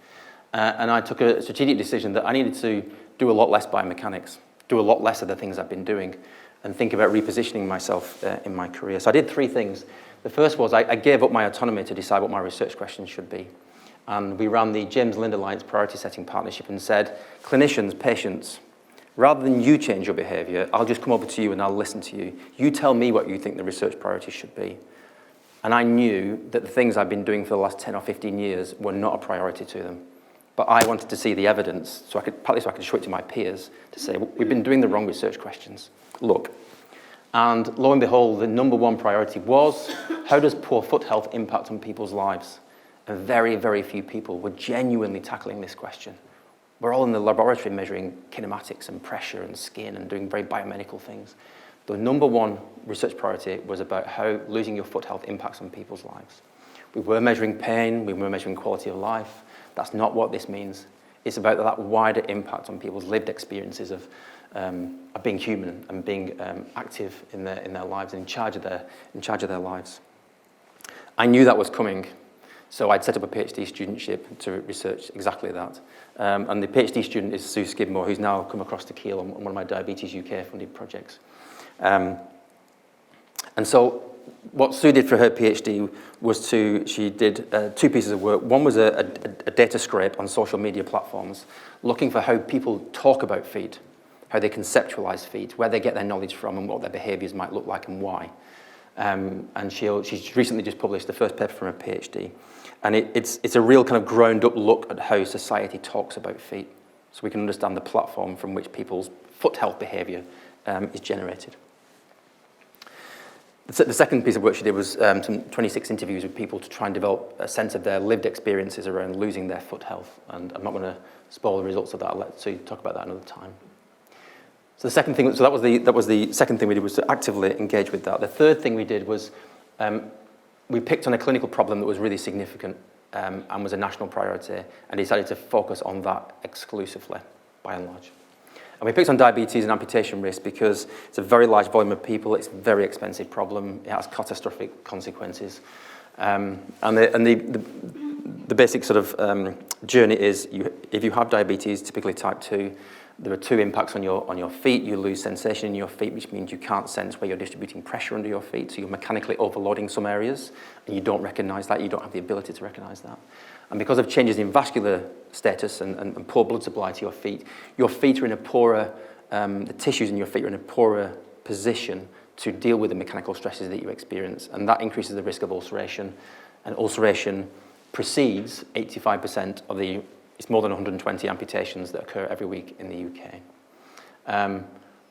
B: And I took a strategic decision that I needed to do a lot less biomechanics, do a lot less of the things I've been doing, and think about repositioning myself in my career. So I did three things. The first was I gave up my autonomy to decide what my research questions should be. And we ran the James Lind Alliance Priority Setting Partnership and said, clinicians, patients, rather than you change your behaviour, I'll just come over to you and I'll listen to you. You tell me what you think the research priorities should be. And I knew that the things I've been doing for the last 10 or 15 years were not a priority to them. But I wanted to see the evidence, partly so I could show it to my peers, to say, we've been doing the wrong research questions. Look. And lo and behold, the number one priority was, how does poor foot health impact on people's lives? And very, very few people were genuinely tackling this question. We're all in the laboratory measuring kinematics and pressure and skin and doing very biomedical things. The number one research priority was about how losing your foot health impacts on people's lives. We were measuring pain, we were measuring quality of life. That's not what this means. It's about that wider impact on people's lived experiences of being human and being active in their lives and in charge of their lives. I knew that was coming, so I'd set up a PhD studentship to research exactly that. And the PhD student is Sue Skidmore, who's now come across to Keele on one of my Diabetes UK funded projects. And so what Sue did for her PhD was she did 2 pieces of work. One was a data scrape on social media platforms, looking for how people talk about feed, how they conceptualize feed, where they get their knowledge from and what their behaviors might look like and why. And she's recently just published the first paper from her PhD. And it's a real kind of ground-up look at how society talks about feed, so we can understand the platform from which people's foot health behavior is generated. The second piece of work she did was some 26 interviews with people to try and develop a sense of their lived experiences around losing their foot health. And I'm not going to spoil the results of that. I'll let Sue talk about that another time. So that was the second thing we did, was to actively engage with that. The third thing we did was we picked on a clinical problem that was really significant and was a national priority, and decided to focus on that exclusively, by and large. And we picked on diabetes and amputation risk because it's a very large volume of people, it's a very expensive problem, it has catastrophic consequences. And the basic sort of journey is, if you have diabetes, typically type 2, there are 2 impacts on your feet. You lose sensation in your feet, which means you can't sense where you're distributing pressure under your feet, so you're mechanically overloading some areas, and you don't recognize that, you don't have the ability to recognize that. And because of changes in vascular status and poor blood supply to your feet are in a poorer, the tissues in your feet are in a poorer position to deal with the mechanical stresses that you experience, and that increases the risk of ulceration. And ulceration precedes 85% of it's more than 120 amputations that occur every week in the UK.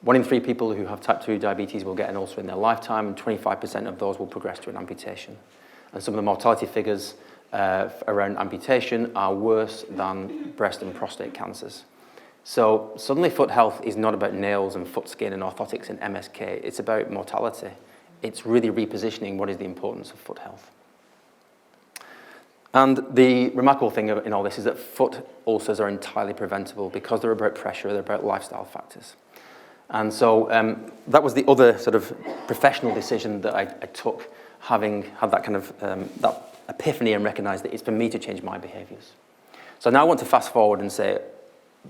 B: 1 in 3 people who have type 2 diabetes will get an ulcer in their lifetime, and 25% of those will progress to an amputation. And some of the mortality figures around amputation are worse than breast and prostate cancers. So suddenly foot health is not about nails and foot skin and orthotics and MSK, it's about mortality. It's really repositioning what is the importance of foot health. And the remarkable thing in all this is that foot ulcers are entirely preventable because they're about pressure, they're about lifestyle factors. And so that was the other sort of professional decision that I took, having had that kind of that epiphany and recognized that it's for me to change my behaviors. So now I want to fast forward and say,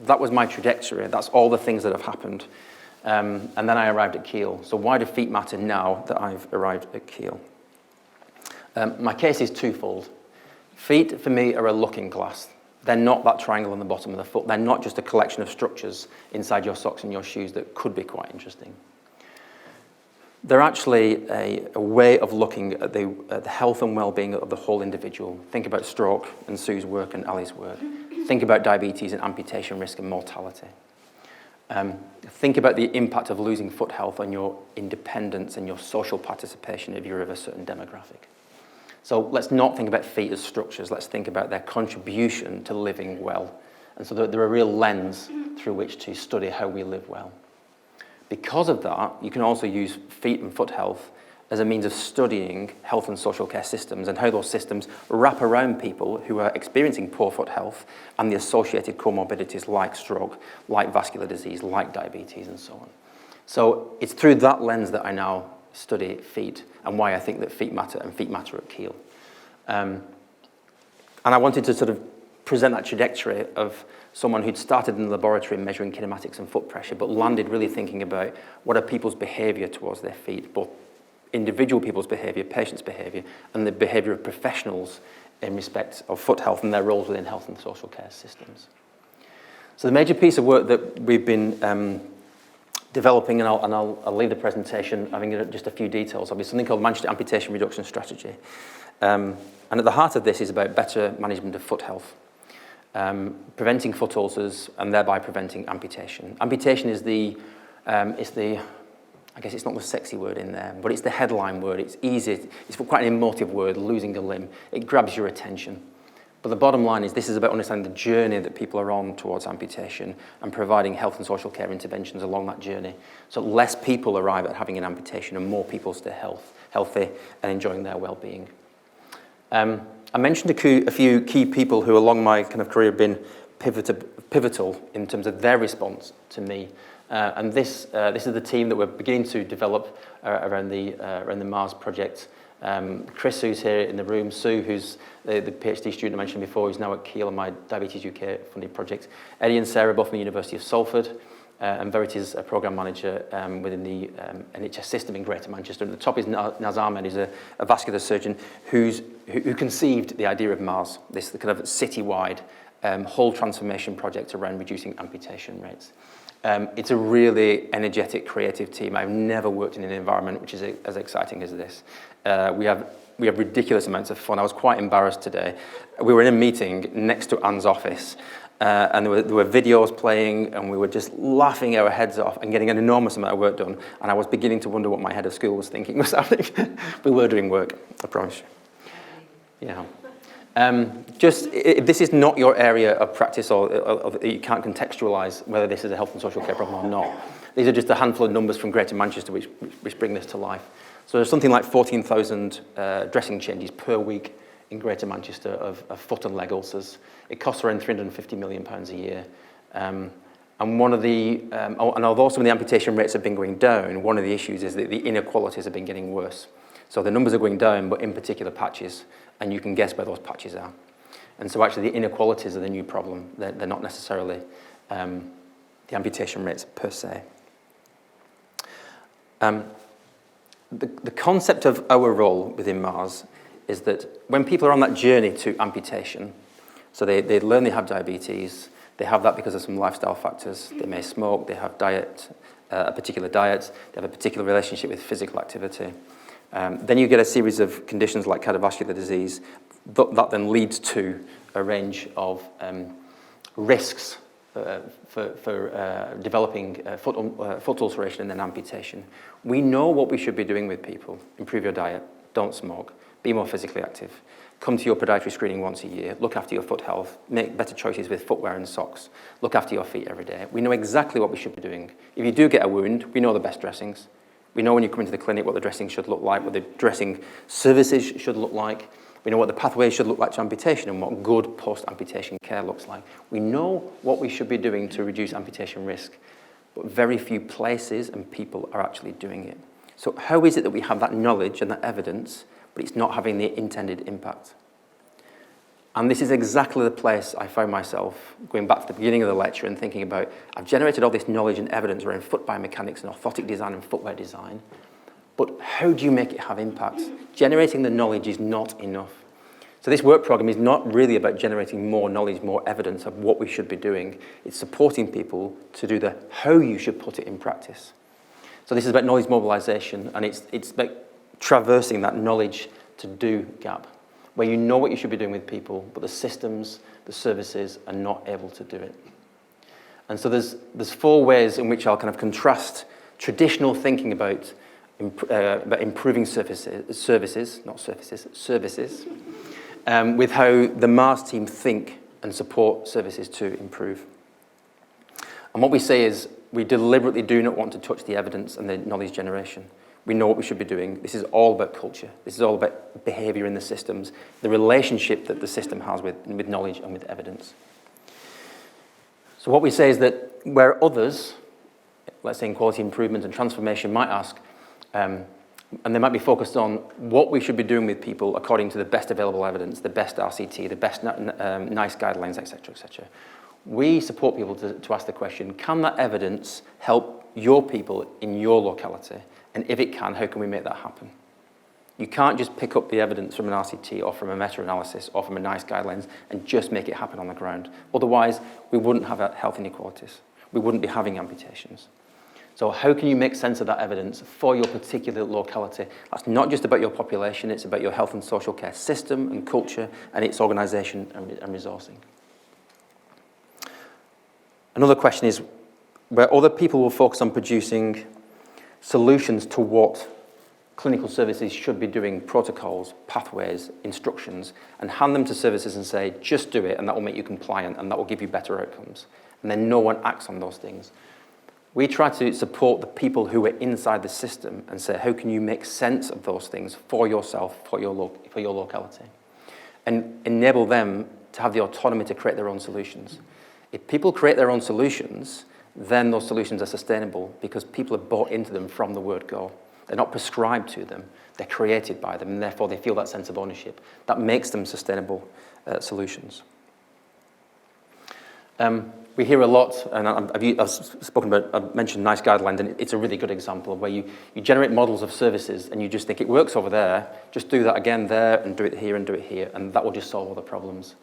B: that was my trajectory, that's all the things that have happened. And then I arrived at Keele. So why do feet matter now that I've arrived at Keele? My case is twofold. Feet, for me, are a looking glass. They're not that triangle on the bottom of the foot. They're not just a collection of structures inside your socks and your shoes that could be quite interesting. They're actually a way of looking at the health and well-being of the whole individual. Think about stroke and Sue's work and Ali's work. Think about diabetes and amputation risk and mortality. Think about the impact of losing foot health on your independence and your social participation if you're of a certain demographic. So let's not think about feet as structures, let's think about their contribution to living well. And so they're a real lens through which to study how we live well. Because of that, you can also use feet and foot health as a means of studying health and social care systems and how those systems wrap around people who are experiencing poor foot health and the associated comorbidities like stroke, like vascular disease, like diabetes, and so on. So it's through that lens that I now study feet and why I think that feet matter and feet matter at Keele. And I wanted to sort of present that trajectory of someone who'd started in the laboratory measuring kinematics and foot pressure, but landed really thinking about what are people's behavior towards their feet, both individual people's behavior, patients' behavior, and the behavior of professionals in respect of foot health and their roles within health and social care systems. So the major piece of work that we've been developing, and I'll leave the presentation having just a few details of, is something called Manchester Amputation Reduction Strategy. And at the heart of this is about better management of foot health, preventing foot ulcers and thereby preventing amputation. Amputation is I guess it's not the sexy word in there, but it's the headline word. It's easy, it's quite an emotive word, losing a limb. It grabs your attention. But the bottom line is this is about understanding the journey that people are on towards amputation and providing health and social care interventions along that journey. So less people arrive at having an amputation and more people stay healthy and enjoying their well-being. I mentioned a few key people who along my kind of career have been pivotal in terms of their response to me. And this is the team that we're beginning to develop around the Mars project. Chris, who's here in the room, Sue, who's the PhD student I mentioned before, who's now at Keele on my Diabetes UK funded project, Eddie and Sarah, both from the University of Salford, and Verity's a programme manager within the NHS system in Greater Manchester. And at the top is Naz Ahmed, who's a vascular surgeon who conceived the idea of Mars, this kind of citywide whole transformation project around reducing amputation rates. It's a really energetic, creative team. I've never worked in an environment which is as exciting as this. We have ridiculous amounts of fun. I was quite embarrassed today. We were in a meeting next to Anne's office, and there were videos playing, and we were just laughing our heads off and getting an enormous amount of work done. And I was beginning to wonder what my head of school was thinking was happening. We were doing work, I promise you. Yeah. If this is not your area of practice, or you can't contextualise whether this is a health and social care problem or not, these are just a handful of numbers from Greater Manchester which bring this to life. So there's something like 14,000 dressing changes per week in Greater Manchester of foot and leg ulcers. It costs around £350 million a year. And although some of the amputation rates have been going down, one of the issues is that the inequalities have been getting worse. So the numbers are going down, but in particular patches, and you can guess where those patches are. And so actually the inequalities are the new problem. They're not necessarily the amputation rates per se. The concept of our role within Mars is that when people are on that journey to amputation, so they learn they have diabetes, they have that because of some lifestyle factors, they may smoke, they have a particular diet, they have a particular relationship with physical activity. Then you get a series of conditions like cardiovascular disease that then leads to a range of risks for developing foot ulceration and then amputation. We know what we should be doing with people. Improve your diet, don't smoke, be more physically active, come to your podiatry screening once a year, look after your foot health, make better choices with footwear and socks, look after your feet every day. We know exactly what we should be doing. If you do get a wound, we know the best dressings. We know when you come into the clinic what the dressing should look like, what the dressing services should look like. We know what the pathways should look like to amputation and what good post-amputation care looks like. We know what we should be doing to reduce amputation risk, but very few places and people are actually doing it. So how is it that we have that knowledge and that evidence, but it's not having the intended impact? And this is exactly the place I found myself going back to the beginning of the lecture and thinking about, I've generated all this knowledge and evidence around foot biomechanics and orthotic design and footwear design, but how do you make it have impact? Generating the knowledge is not enough. So this work program is not really about generating more knowledge, more evidence of what we should be doing. It's supporting people to do the how you should put it in practice. So this is about knowledge mobilization, and it's about traversing that knowledge to do gap, where you know what you should be doing with people, but the systems, the services are not able to do it. And so there's four ways in which I'll kind of contrast traditional thinking about improving services, with how the Mars team think and support services to improve. And what we say is we deliberately do not want to touch the evidence and the knowledge generation. We know what we should be doing. This is all about culture. This is all about behavior in the systems, the relationship that the system has with knowledge and with evidence. So what we say is that where others, let's say in quality improvement and transformation, might ask, and they might be focused on what we should be doing with people according to the best available evidence, the best RCT, the best NICE guidelines, etc., etc. We support people to ask the question, can that evidence help your people in your locality? And if it can, how can we make that happen? You can't just pick up the evidence from an RCT or from a meta-analysis or from a NICE guidelines and just make it happen on the ground. Otherwise, we wouldn't have health inequalities. We wouldn't be having amputations. So how can you make sense of that evidence for your particular locality? That's not just about your population, it's about your health and social care system and culture and its organisation and resourcing. Another question is where other people will focus on producing solutions to what clinical services should be doing, protocols, pathways, instructions, and hand them to services and say, just do it and that will make you compliant and that will give you better outcomes. And then no one acts on those things. We try to support the people who are inside the system and say, how can you make sense of those things for yourself, for your locality? And enable them to have the autonomy to create their own solutions. If people create their own solutions, then those solutions are sustainable because people have bought into them from the word go. They're not prescribed to them, they're created by them, and therefore they feel that sense of ownership. That makes them sustainable solutions. We hear a lot, and I've mentioned NICE guidelines, and it's a really good example of where you generate models of services and you just think it works over there, just do that again there and do it here, and that will just solve all the problems.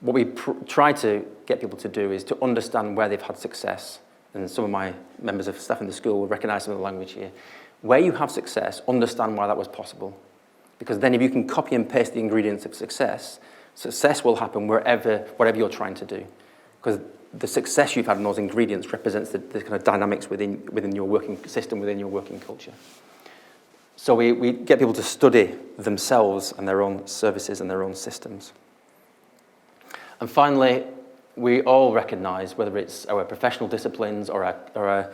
B: What we try to get people to do is to understand where they've had success, and some of my members of staff in the school will recognise some of the language here. Where you have success, understand why that was possible. Because then if you can copy and paste the ingredients of success, success will happen whatever you're trying to do. Because the success you've had in those ingredients represents the kind of dynamics within your working system, within your working culture. So we get people to study themselves and their own services and their own systems. And finally, we all recognise, whether it's our professional disciplines or our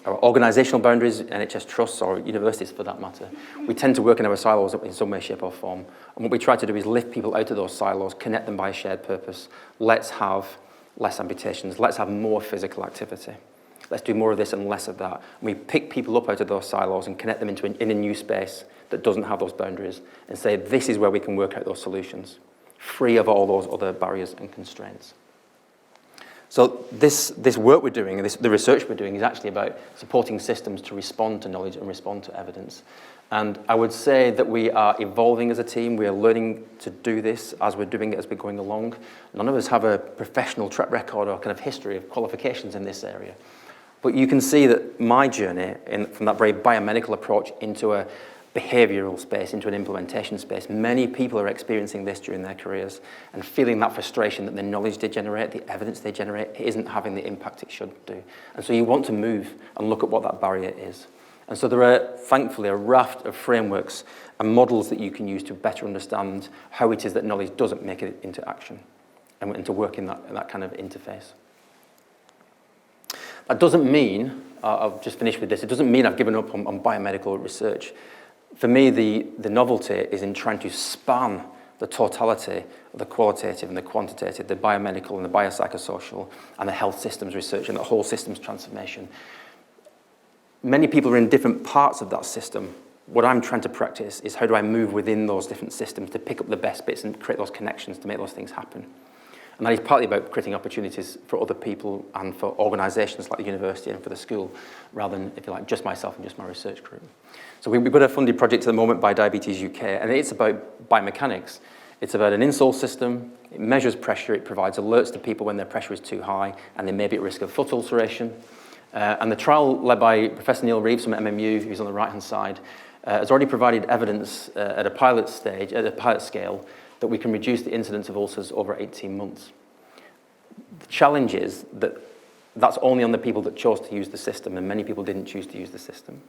B: organisational boundaries, NHS trusts or universities for that matter, we tend to work in our silos in some way, shape or form. And what we try to do is lift people out of those silos, connect them by a shared purpose. Let's have less amputations. Let's have more physical activity. Let's do more of this and less of that. And we pick people up out of those silos and connect them in a new space that doesn't have those boundaries and say, this is where we can work out those solutions, free of all those other barriers and constraints. So this work we're doing, the research we're doing, is actually about supporting systems to respond to knowledge and respond to evidence. And I would say that we are evolving as a team. We are learning to do this as we're doing it, as we're going along. None of us have a professional track record or kind of history of qualifications in this area. But you can see that my journey from that very biomedical approach into a behavioural space, into an implementation space, many people are experiencing this during their careers and feeling that frustration that the knowledge they generate, the evidence they generate, isn't having the impact it should do. And so you want to move and look at what that barrier is. And so there are, thankfully, a raft of frameworks and models that you can use to better understand how it is that knowledge doesn't make it into action and to work in that kind of interface. That doesn't mean, I'll just finish with this, it doesn't mean I've given up on biomedical research. For me, the novelty is in trying to span the totality of the qualitative and the quantitative, the biomedical and the biopsychosocial, and the health systems research and the whole systems transformation. Many people are in different parts of that system. What I'm trying to practice is how do I move within those different systems to pick up the best bits and create those connections to make those things happen. And that is partly about creating opportunities for other people and for organisations like the university and for the school, rather than, if you like, just myself and just my research group. So we've got a funded project at the moment by Diabetes UK, and it's about biomechanics. It's about an insole system. It measures pressure. It provides alerts to people when their pressure is too high and they may be at risk of foot ulceration. And the trial led by Professor Neil Reeves from MMU, who's on the right-hand side, has already provided evidence at a pilot stage, at a pilot scale, that we can reduce the incidence of ulcers over 18 months. The challenge is that that's only on the people that chose to use the system, and many people didn't choose to use the system.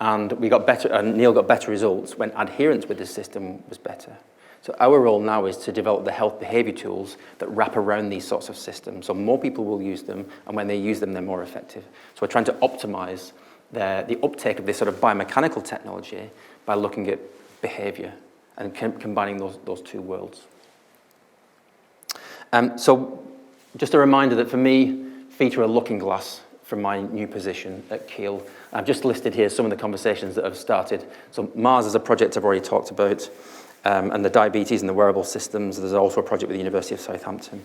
B: And we got better, and Neil got better results when adherence with the system was better. So our role now is to develop the health behaviour tools that wrap around these sorts of systems, so more people will use them, and when they use them, they're more effective. So we're trying to optimise the uptake of this sort of biomechanical technology by looking at behaviour and combining those two worlds. So just a reminder that for me, feet are a looking glass from my new position at Keele. I've just listed here some of the conversations that have started. So Mars is a project I've already talked about, and the diabetes and the wearable systems. There's also a project with the University of Southampton.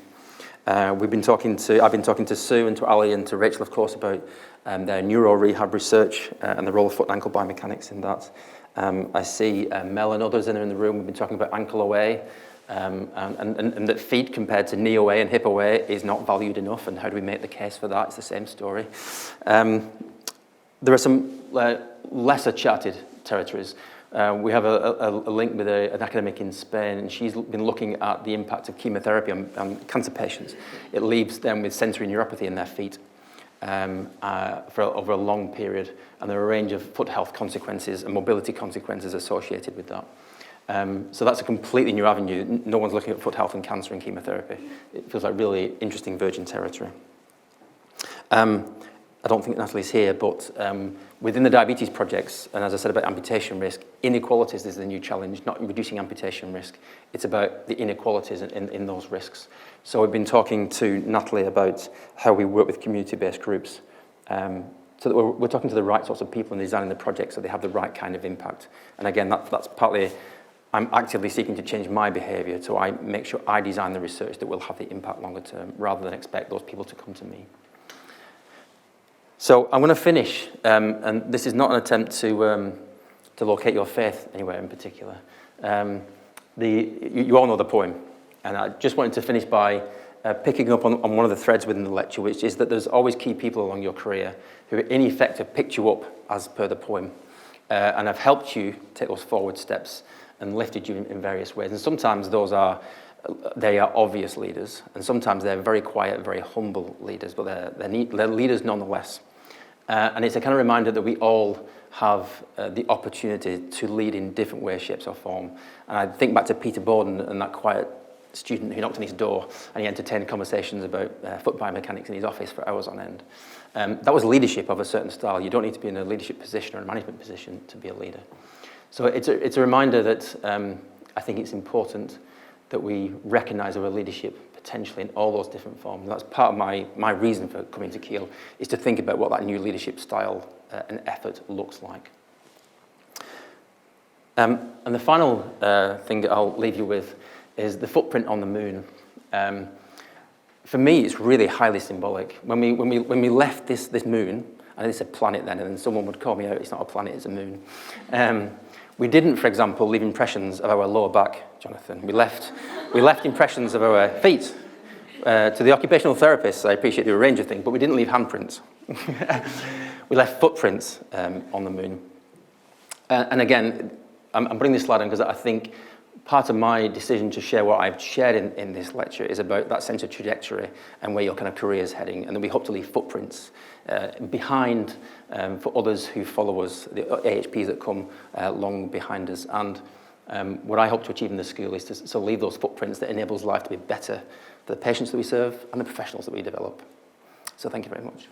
B: I've been talking to Sue and to Ali and to Rachel, of course, about their neuro rehab research and the role of foot and ankle biomechanics in that. I see Mel and others in the room. We've been talking about ankle away, and that feet compared to knee away and hip away is not valued enough, and how do we make the case for that? It's the same story. There are some lesser charted territories. We have a link with an academic in Spain, and she's been looking at the impact of chemotherapy on cancer patients. It leaves them with sensory neuropathy in their feet over a long period, and there are a range of foot health consequences and mobility consequences associated with that. So that's a completely new avenue. No one's looking at foot health and cancer and chemotherapy. It feels like really interesting virgin territory. And I don't think Natalie's here, but within the diabetes projects, and as I said about amputation risk, inequalities is the new challenge, not reducing amputation risk. It's about the inequalities in those risks. So we've been talking to Natalie about how we work with community-based groups, so that we're talking to the right sorts of people and designing the project so they have the right kind of impact. And again, that's partly, I'm actively seeking to change my behaviour, so I make sure I design the research that will have the impact longer term, rather than expect those people to come to me. So I'm going to finish, and this is not an attempt to locate your faith anywhere in particular. You all know the poem, and I just wanted to finish by picking up on one of the threads within the lecture, which is that there's always key people along your career who in effect have picked you up as per the poem, and have helped you take those forward steps and lifted you in various ways. And sometimes they are obvious leaders, and sometimes they're very quiet, very humble leaders, but they're leaders nonetheless. And it's a kind of reminder that we all have the opportunity to lead in different ways, shapes, or form. And I think back to Peter Borden and that quiet student who knocked on his door and he entertained conversations about foot biomechanics in his office for hours on end. That was leadership of a certain style. You don't need to be in a leadership position or a management position to be a leader. So it's a reminder that I think it's important that we recognise our leadership potentially in all those different forms. And that's part of my reason for coming to Keele, is to think about what that new leadership style and effort looks like. And the final thing that I'll leave you with is the footprint on the moon. For me, it's really highly symbolic. When we left this moon, and it's a planet then, and then someone would call me out, it's not a planet, it's a moon. We didn't, for example, leave impressions of our lower back, Jonathan. We left impressions of our feet. To the occupational therapists, I appreciate the range of things, but we didn't leave handprints. We left footprints on the moon. And again, I'm bringing this slide on because I think part of my decision to share what I've shared in this lecture is about that sense of trajectory and where your kind of career is heading. And then we hope to leave footprints behind for others who follow us, the AHPs that come long behind us. And what I hope to achieve in the school is to leave those footprints that enables life to be better for the patients that we serve and the professionals that we develop. So thank you very much.